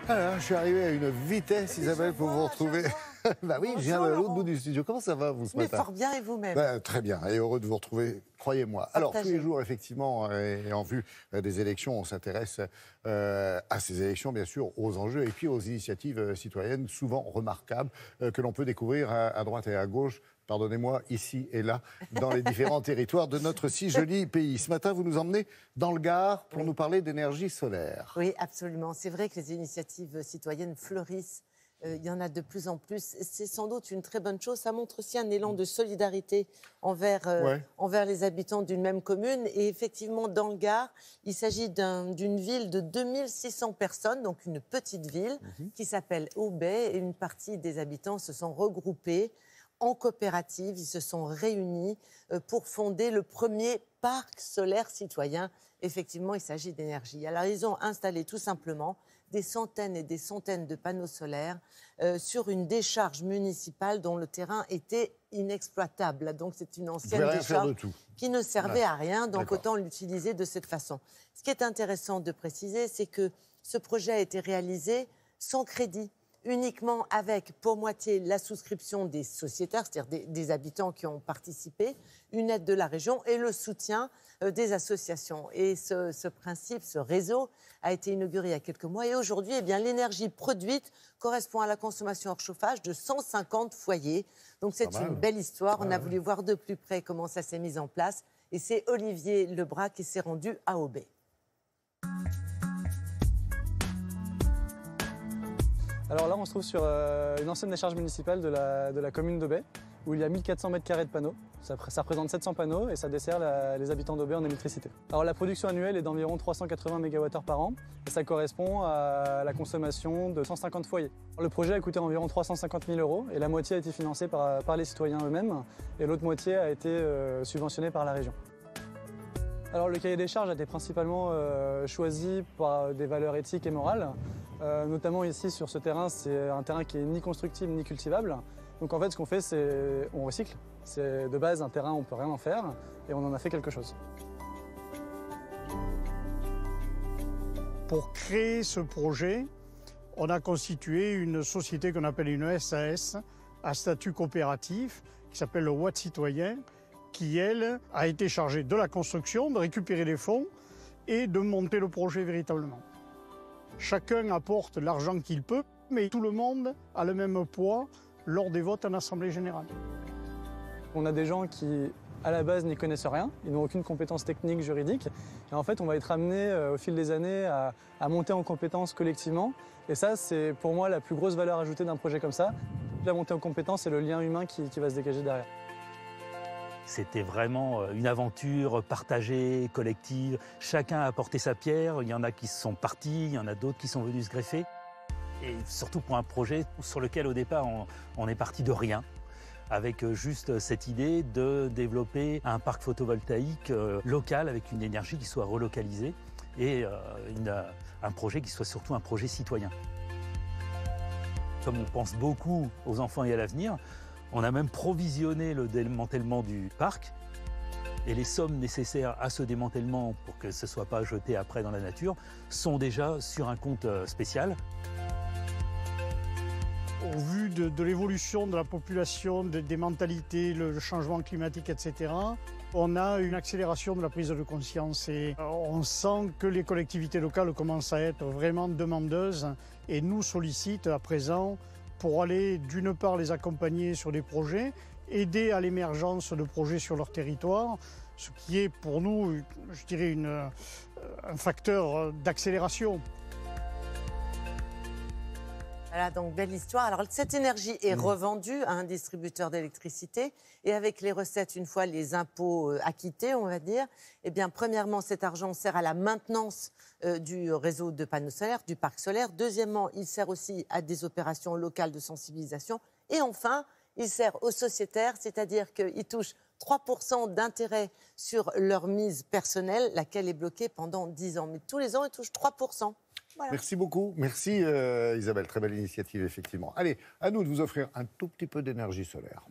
Alors, je suis arrivé à une vitesse, Isabelle, pour vous retrouver. Bah oui, je viens de l'autre bout du studio. Comment ça va, vous, ce Mais matin? fort bien, et vous-même? Très bien, et heureux de vous retrouver, croyez-moi. Alors, tous Partagez. les jours, effectivement, et en vue des élections, on s'intéresse à ces élections, bien sûr, aux enjeux et puis aux initiatives citoyennes, souvent remarquables, que l'on peut découvrir à droite et à gauche. Pardonnez-moi, ici et là, dans les différents territoires de notre si joli pays. Ce matin, vous nous emmenez dans le Gard pour nous parler d'énergie solaire. Oui, absolument. C'est vrai que les initiatives citoyennes fleurissent. Il y en a de plus en plus. C'est sans doute une très bonne chose. Ça montre aussi un élan de solidarité envers les habitants d'une même commune. Et effectivement, dans le Gard, il s'agit d'une ville de 2600 personnes, donc une petite ville, qui s'appelle Aubais. Et une partie des habitants se sont regroupés en coopérative. Ils se sont réunis pour fonder le premier parc solaire citoyen. Effectivement, il s'agit d'énergie. Alors, ils ont installé tout simplement des centaines et des centaines de panneaux solaires sur une décharge municipale dont le terrain était inexploitable. Donc, c'est une ancienne décharge qui ne servait à rien, donc autant l'utiliser de cette façon. Ce qui est intéressant de préciser, c'est que ce projet a été réalisé sans crédit, uniquement avec pour moitié la souscription des sociétaires, c'est-à-dire des habitants qui ont participé, une aide de la région et le soutien des associations. Et ce principe, ce réseau a été inauguré il y a quelques mois. Et aujourd'hui, eh bien, l'énergie produite correspond à la consommation hors chauffage de 150 foyers. Donc c'est une belle histoire. On a voulu voir de plus près comment ça s'est mis en place. Et c'est Olivier Lebras qui s'est rendu à Aubais. Alors là, on se trouve sur une ancienne décharge municipale de la commune d'Aubais, où il y a 1400 mètres carrés de panneaux. Ça représente 700 panneaux et ça dessert les habitants d'Aubais en électricité. Alors la production annuelle est d'environ 380 MWh par an et ça correspond à la consommation de 150 foyers. Le projet a coûté environ 350 000 € et la moitié a été financée par les citoyens eux-mêmes et l'autre moitié a été subventionnée par la région. Alors le cahier des charges a été principalement choisi par des valeurs éthiques et morales. Notamment ici sur ce terrain, c'est un terrain qui est ni constructible ni cultivable. Donc en fait ce qu'on fait, c'est on recycle. C'est de base un terrain, on ne peut rien en faire et on en a fait quelque chose. Pour créer ce projet, on a constitué une société qu'on appelle une SAS à statut coopératif qui s'appelle le Watt Citoyen, qui, elle, a été chargée de la construction, de récupérer les fonds et de monter le projet véritablement. Chacun apporte l'argent qu'il peut, mais tout le monde a le même poids lors des votes en Assemblée générale. On a des gens qui, à la base, n'y connaissent rien, ils n'ont aucune compétence technique, juridique. Et en fait, on va être amené au fil des années à monter en compétences collectivement. Et ça, c'est pour moi la plus grosse valeur ajoutée d'un projet comme ça. La montée en compétences et le lien humain qui va se dégager derrière. C'était vraiment une aventure partagée, collective. Chacun a apporté sa pierre. Il y en a qui sont partis, il y en a d'autres qui sont venus se greffer. Et surtout pour un projet sur lequel, au départ, on est parti de rien, avec juste cette idée de développer un parc photovoltaïque local avec une énergie qui soit relocalisée et un projet qui soit surtout un projet citoyen. Comme on pense beaucoup aux enfants et à l'avenir, on a même provisionné le démantèlement du parc et les sommes nécessaires à ce démantèlement pour que ce ne soit pas jeté après dans la nature sont déjà sur un compte spécial. Au vu de l'évolution de la population, des mentalités, le changement climatique, etc., on a une accélération de la prise de conscience et on sent que les collectivités locales commencent à être vraiment demandeuses et nous sollicitent à présent pour aller d'une part les accompagner sur des projets, aider à l'émergence de projets sur leur territoire, ce qui est pour nous, je dirais, un facteur d'accélération. Voilà, donc belle histoire. Alors, cette énergie est revendue à un distributeur d'électricité et avec les recettes, une fois les impôts acquittés, on va dire, eh bien, premièrement, cet argent sert à la maintenance du réseau de panneaux solaires, du parc solaire. Deuxièmement, il sert aussi à des opérations locales de sensibilisation. Et enfin, il sert aux sociétaires, c'est-à-dire qu'ils touchent 3% d'intérêt sur leur mise personnelle, laquelle est bloquée pendant 10 ans. Mais tous les ans, ils touchent 3%. Voilà. Merci beaucoup. Merci Isabelle. Très belle initiative, effectivement. Allez, à nous de vous offrir un tout petit peu d'énergie solaire.